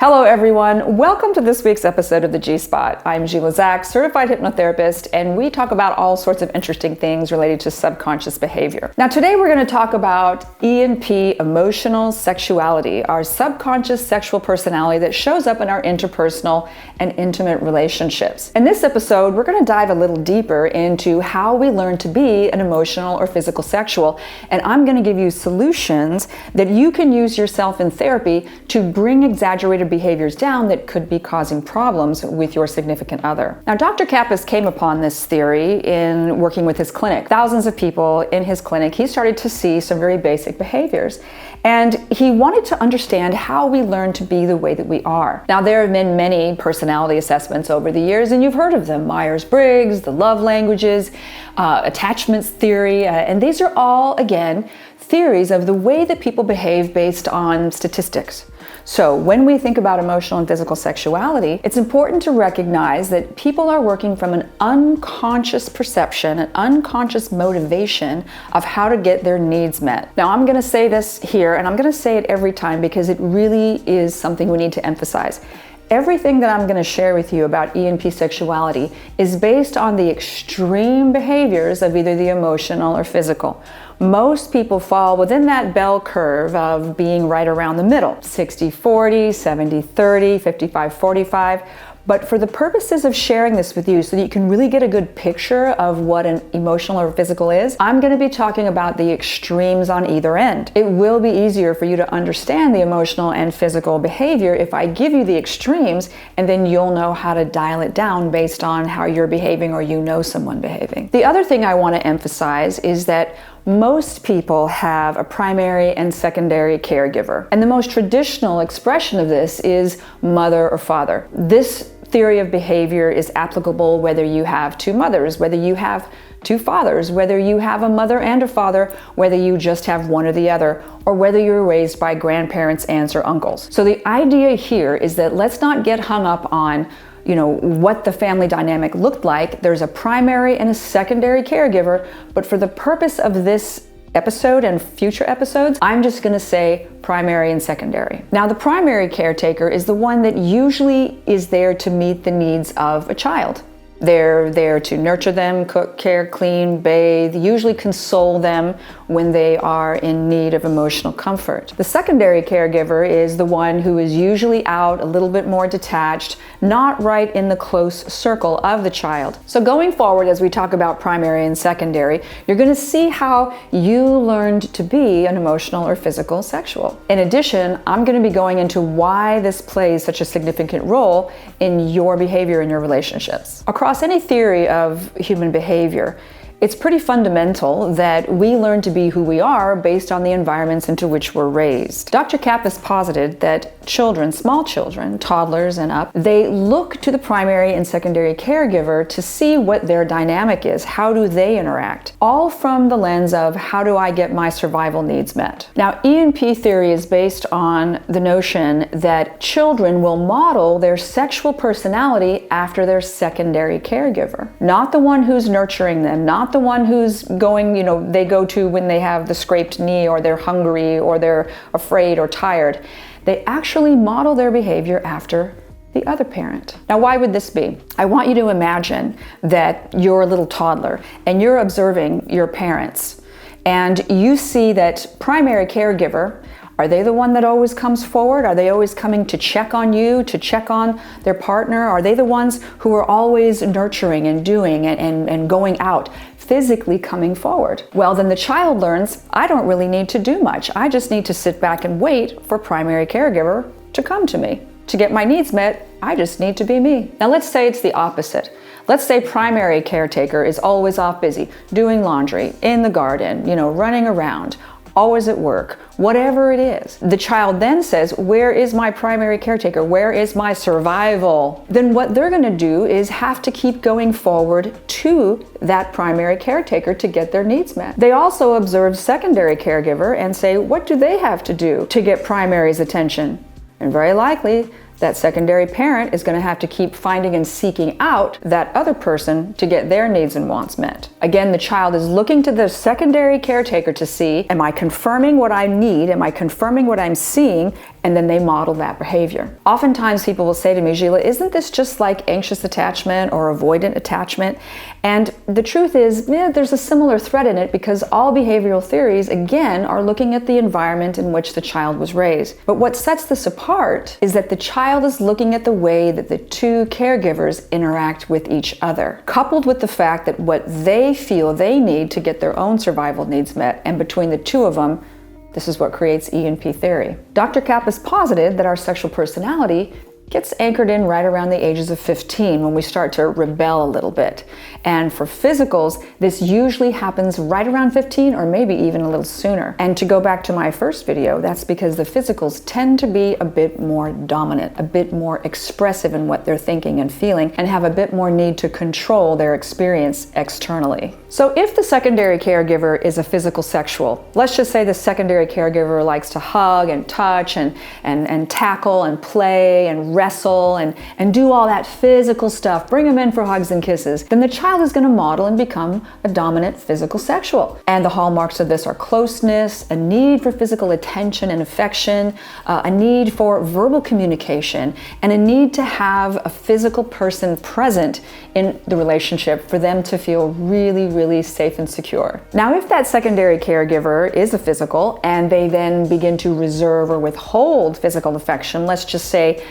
Hello everyone, welcome to this week's episode of the G-Spot. I'm Gila Zak, certified hypnotherapist, and we talk about all sorts of interesting things related to subconscious behavior. Now today we're going to talk about ENP, emotional sexuality, our subconscious sexual personality that shows up in our interpersonal and intimate relationships. In this episode, we're going to dive a little deeper into how we learn to be an emotional or physical sexual, and I'm going to give you solutions that you can use yourself in therapy to bring exaggerated behaviors down that could be causing problems with your significant other. Now, Dr. Kappas came upon this theory in working with his clinic. Thousands of people in his clinic, he started to see some very basic behaviors. And he wanted to understand how we learn to be the way that we are. Now, there have been many personality assessments over the years, and you've heard of them. Myers-Briggs, the love languages, attachments theory, and these are all, again, theories of the way that people behave based on statistics. So when we think about emotional and physical sexuality, it's important to recognize that people are working from an unconscious perception, an unconscious motivation of how to get their needs met. Now, I'm going to say this here, and I'm going to say it every time because it really is something we need to emphasize. Everything that I'm going to share with you about ENP sexuality is based on the extreme behaviors of either the emotional or physical. Most people fall within that bell curve of being right around the middle, 60-40, 70-30, 55-45. But for the purposes of sharing this with you so that you can really get a good picture of what an emotional or physical is, I'm going to be talking about the extremes on either end. It will be easier for you to understand the emotional and physical behavior if I give you the extremes, and then you'll know how to dial it down based on how you're behaving or you know someone behaving. The other thing I want to emphasize is that most people have a primary and secondary caregiver. And the most traditional expression of this is mother or father. This theory of behavior is applicable whether you have two mothers, whether you have two fathers, whether you have a mother and a father, whether you just have one or the other, or whether you're raised by grandparents, aunts, or uncles. So the idea here is that let's not get hung up on what the family dynamic looked like. There's a primary and a secondary caregiver, but for the purpose of this episode and future episodes, I'm just going to say primary and secondary. Now, the primary caretaker is the one that usually is there to meet the needs of a child. They're there to nurture them, cook, care, clean, bathe, usually console them when they are in need of emotional comfort. The secondary caregiver is the one who is usually out, a little bit more detached, not right in the close circle of the child. So going forward, as we talk about primary and secondary, you're going to see how you learned to be an emotional or physical sexual. In addition, I'm going to be going into why this plays such a significant role in your behavior in your relationships. Across any theory of human behavior, it's pretty fundamental that we learn to be who we are based on the environments into which we're raised. Dr. Kappas posited that children, small children, toddlers and up, they look to the primary and secondary caregiver to see what their dynamic is. How do they interact? All from the lens of how do I get my survival needs met? Now, ENP theory is based on the notion that children will model their sexual personality after their secondary caregiver, not the one who's nurturing them, not the one who's going, they go to when they have the scraped knee or they're hungry or they're afraid or tired. They actually model their behavior after the other parent. Now, why would this be? I want you to imagine that you're a little toddler and you're observing your parents and you see that primary caregiver, are they the one that always comes forward? Are they always coming to check on you, to check on their partner? Are they the ones who are always nurturing and doing and going out, physically coming forward? Well, then the child learns, I don't really need to do much. I just need to sit back and wait for primary caregiver to come to me. To get my needs met, I just need to be me. Now let's say it's the opposite. Let's say primary caretaker is always off busy, doing laundry, in the garden, running around, always at work, whatever it is. The child then says, where is my primary caretaker? Where is my survival? Then what they're going to do is have to keep going forward to that primary caretaker to get their needs met. They also observe secondary caregiver and say, what do they have to do to get primary's attention? And very likely, That secondary parent is going to have to keep finding and seeking out that other person to get their needs and wants met. Again, the child is looking to the secondary caretaker to see, am I confirming what I need? Am I confirming what I'm seeing? And then they model that behavior. Oftentimes people will say to me, Gila, isn't this just like anxious attachment or avoidant attachment? And the truth is, there's a similar thread in it, because all behavioral theories, again, are looking at the environment in which the child was raised. But what sets this apart is that the child is looking at the way that the two caregivers interact with each other, coupled with the fact that what they feel they need to get their own survival needs met, and between the two of them, this is what creates E&P theory. Dr. Kappas posited that our sexual personality gets anchored in right around the ages of 15 when we start to rebel a little bit. And for physicals, this usually happens right around 15 or maybe even a little sooner. And to go back to my first video, that's because the physicals tend to be a bit more dominant, a bit more expressive in what they're thinking and feeling, and have a bit more need to control their experience externally. So if the secondary caregiver is a physical sexual, let's just say the secondary caregiver likes to hug and touch and tackle and play and wrestle and do all that physical stuff, bring them in for hugs and kisses, then the child is going to model and become a dominant physical sexual. And the hallmarks of this are closeness, a need for physical attention and affection, a need for verbal communication, and a need to have a physical person present in the relationship for them to feel really, really safe and secure. Now, if that secondary caregiver is a physical and they then begin to reserve or withhold physical affection, let's just say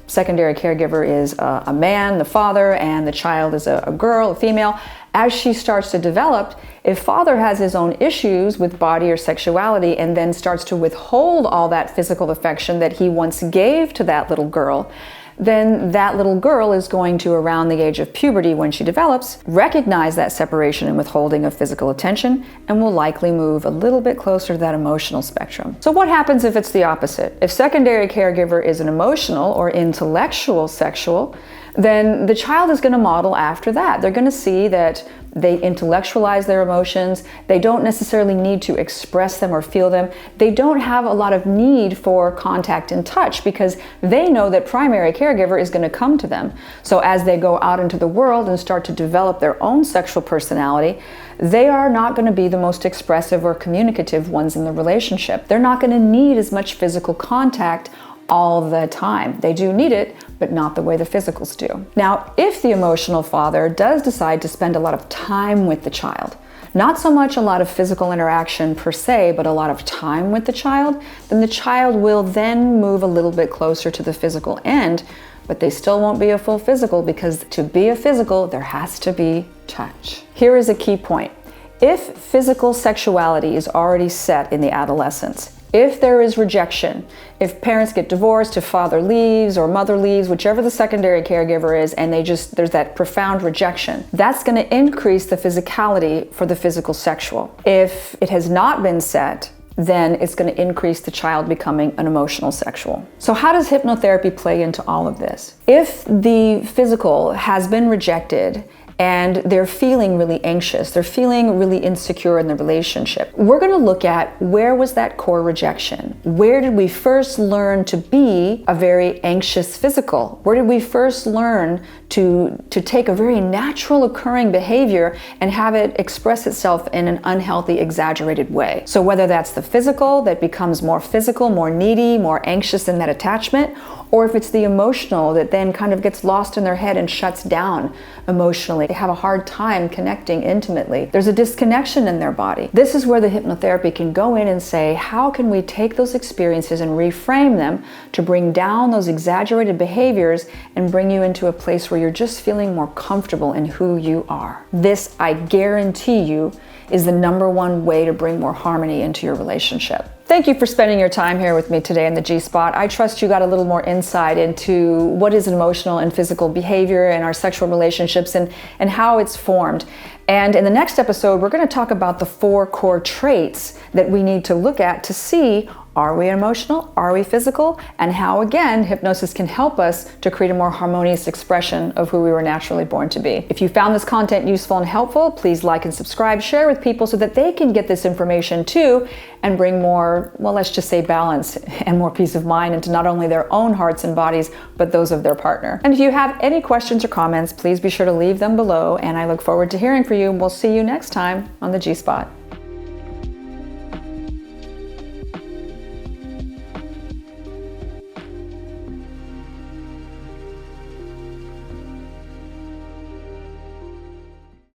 secondary caregiver is a man, the father, and the child is a girl, a female. As she starts to develop, if father has his own issues with body or sexuality and then starts to withhold all that physical affection that he once gave to that little girl, then that little girl is going to, around the age of puberty when she develops, recognize that separation and withholding of physical attention and will likely move a little bit closer to that emotional spectrum. So what happens if it's the opposite? If secondary caregiver is an emotional or intellectual sexual, then the child is going to model after that. They're going to see that they intellectualize their emotions. They don't necessarily need to express them or feel them. They don't have a lot of need for contact and touch because they know that primary caregiver is going to come to them. So as they go out into the world and start to develop their own sexual personality, they are not going to be the most expressive or communicative ones in the relationship. They're not going to need as much physical contact all the time. They do need it, but not the way the physicals do. Now, if the emotional father does decide to spend a lot of time with the child, not so much a lot of physical interaction per se, but a lot of time with the child, then the child will then move a little bit closer to the physical end, but they still won't be a full physical because to be a physical, there has to be touch. Here is a key point. If physical sexuality is already set in the adolescence, if there is rejection, if parents get divorced, if father leaves or mother leaves, whichever the secondary caregiver is, and there's that profound rejection, that's going to increase the physicality for the physical sexual. If it has not been set, then it's going to increase the child becoming an emotional sexual. So how does hypnotherapy play into all of this? If the physical has been rejected and they're feeling really anxious, they're feeling really insecure in the relationship, we're going to look at where was that core rejection? Where did we first learn to be a very anxious physical? Where did we first learn to take a very natural occurring behavior and have it express itself in an unhealthy, exaggerated way? So whether that's the physical that becomes more physical, more needy, more anxious in that attachment, or if it's the emotional that then kind of gets lost in their head and shuts down emotionally. They have a hard time connecting intimately. There's a disconnection in their body. This is where the hypnotherapy can go in and say, how can we take those experiences and reframe them to bring down those exaggerated behaviors and bring you into a place where you're just feeling more comfortable in who you are. This, I guarantee you, is the #1 way to bring more harmony into your relationship. Thank you for spending your time here with me today in the G-Spot. I trust you got a little more insight into what is emotional and physical behavior in our sexual relationships and how it's formed. And in the next episode, we're going to talk about the 4 core traits that we need to look at to see, Are we emotional? Are we physical? And how, again, hypnosis can help us to create a more harmonious expression of who we were naturally born to be. If you found this content useful and helpful, please like and subscribe, share with people so that they can get this information too and bring more, well, let's just say balance and more peace of mind into not only their own hearts and bodies, but those of their partner. And if you have any questions or comments, please be sure to leave them below, and I look forward to hearing from you, and we'll see you next time on the G-Spot.